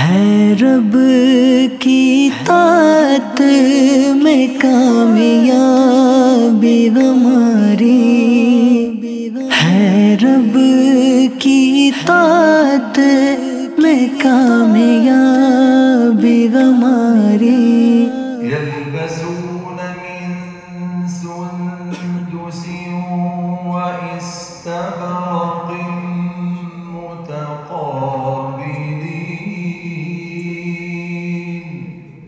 ہے رب کی طاعت میں کامیابی ہماری، ہے رب کی طاعت میں کامیابی ہماری۔ يلبسون من سندس واستبرق متقابلين۔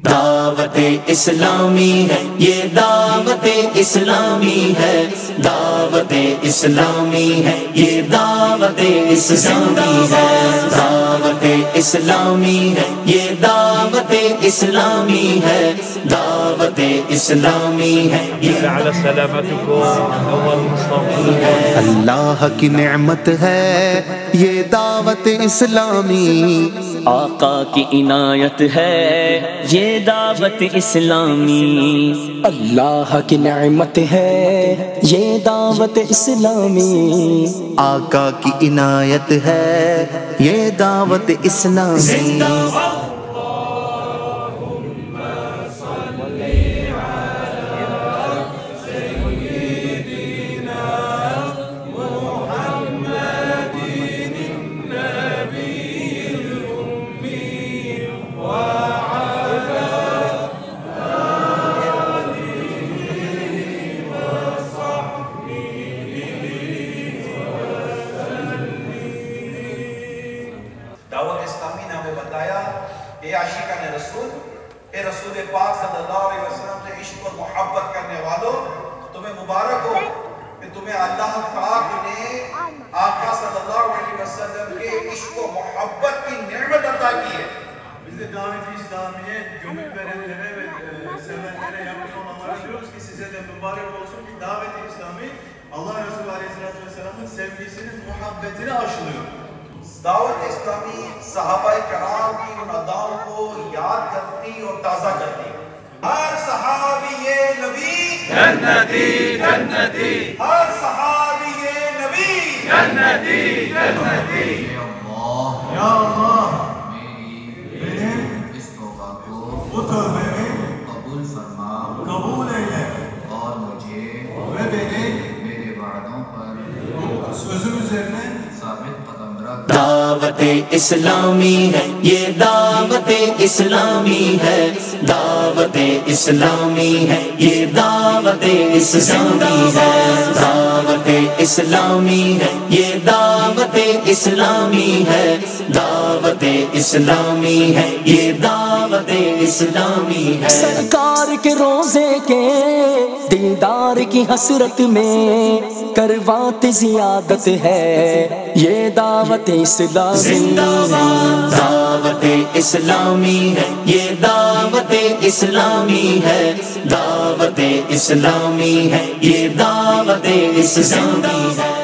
دعوت اسلامی ہے یہ، دعوت اسلامی ہے، دعوت اسلامی ہے یہ، دعوت اسلامی ہے، دعوت اسلامی ہے یہ، دعوت اسلامی ہے، دعوت اسلامی ہے یہ۔ على سلامتكم اول مصطفى۔ اللہ کی نعمت ہے یہ دعوت اسلامی، آقا کی عنایت ہے یہ دعوت اسلامی، اللہ کی نعمت ہے یہ دعوت اسلامی، آقا کی عنایت ہے یہ دعوت اسلامی۔ دعوت اسلامی نے ہمیں بتایا کہ عاشقان رسول، اے رسول پاک صلی اللہ علیہ وسلم سے عشق اور محبت کرنے والوں، تمہیں مبارک ہو کہ تمہیں اللہ پاک نے آقا صلی اللہ علیہ وسلم کے عشق و محبت کی نعمت عطا کی ہے۔ Bizde davet-i İslamiye gönül verenlere ve sevenlere yakın olanlara diyoruz ki size de mübarek olsun ki davet-i İslami Allah Resulü Aleyhisselatü Vesselam'ın sevgisinin, muhabbetini aşılıyor. دعوت اسلامی صحابہ کرام کی ان اداؤں کو یاد کرتی اور تازہ کرتی۔ ہر صحابی نبی جنتی جنتی، ہر صحابی نبی جنتی جنتی۔ Ya Allah, benim bu tövbemi kabul eyle ve beni sözüm üzerine دعوت اسلامی ہے یہ، دعوت اسلامی ہے، دعوت اسلامی ہے یہ، دعوت اسلامی ہے، دعوت اسلامی ہے یہ، دعوت اسلامی ہے، دعوت اسلامی ہے یہ، دعوت اسلامی ہے۔ سرکار کے روزے کے دیدار کی حسرت میں کرواتے زیادت ہے یہ دعوت اسلامی، دعوت اسلامی ہے یہ، دعوت اسلامی ہے، دعوت اسلامی ہے یہ، دعوت اسلامی ہے۔